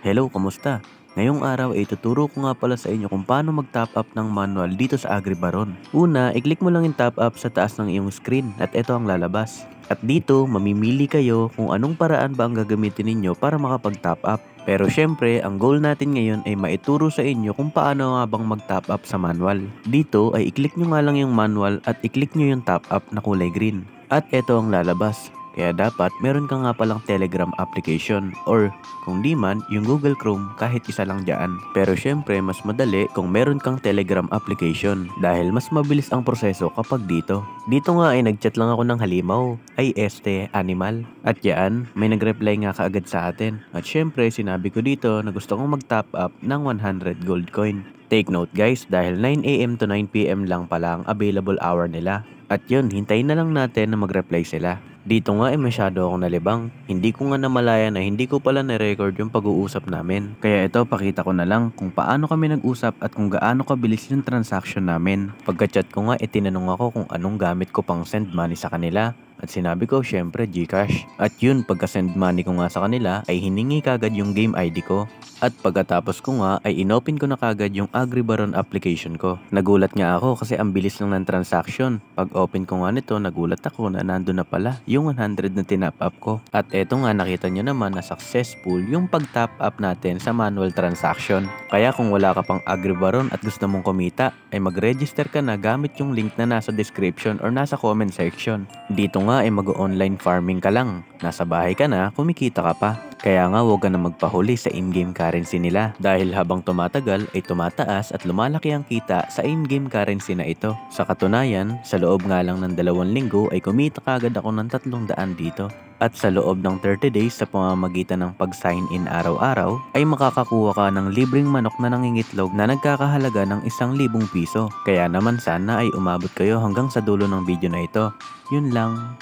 Hello, kamusta? Ngayong araw ay tuturo ko nga pala sa inyo kung paano mag-top up ng manual dito sa Agribaron. Una, i-click mo lang yung top up sa taas ng iyong screen at ito ang lalabas. At dito, mamimili kayo kung anong paraan ba ang gagamitin ninyo para makapag-top up. Pero syempre, ang goal natin ngayon ay maituro sa inyo kung paano nga bang mag-top up sa manual. Dito ay i-click nyo nga lang yung manual at i-click nyo yung top up na kulay green. At ito ang lalabas. Kaya dapat meron ka nga palang Telegram application or kung di man yung Google Chrome kahit isa lang dyan. Pero syempre mas madali kung meron kang Telegram application dahil mas mabilis ang proseso kapag dito. Dito nga ay nagchat lang ako ng halimaw ay animal. At yan may nagreply nga kaagad sa atin. At syempre sinabi ko dito na gusto kong mag-top up ng 100 gold coin. Take note guys dahil 9 AM to 9 PM lang pala ang available hour nila. At yun, hintayin na lang natin na mag-reply sila. Dito nga ay masyado akong nalibang. Hindi ko nga namalaya na hindi ko pala na-record yung pag-uusap namin. Kaya ito, pakita ko na lang kung paano kami nag-usap at kung gaano kabilis yung transaction namin. Pagka-chat ko nga, tinanong ako kung anong gamit ko pang send money sa kanila. At sinabi ko syempre Gcash. At yun pagka-send money ko nga sa kanila ay hiningi kagad yung game ID ko. At pagkatapos ko nga ay inopen ko na kagad yung Agribaron application ko. Nagulat nga ako kasi ang bilis lang ng transaction. Pag open ko nga nito nagulat ako na nandun na pala yung 100 na tinap up ko. At eto nga nakita nyo naman na successful yung pag-top up natin sa manual transaction. Kaya kung wala ka pang Agribaron at gusto mong kumita ay mag-register ka na gamit yung link na nasa description or nasa comment section. Dito nga ay mag-online farming ka lang. Nasa bahay ka na, kumikita ka pa. Kaya nga huwag ka na magpahuli sa in-game currency nila. Dahil habang tumatagal ay tumataas at lumalaki ang kita sa in-game currency na ito. Sa katunayan, sa loob nga lang ng 2 linggo ay kumita kagad ako ng 300 dito. At sa loob ng 30 days sa pamamagitan ng pag-sign in araw-araw ay makakakuha ka ng libreng manok na nangingitlog na nagkakahalaga ng 1,000 piso. Kaya naman sana ay umabot kayo hanggang sa dulo ng video na ito. Yun lang.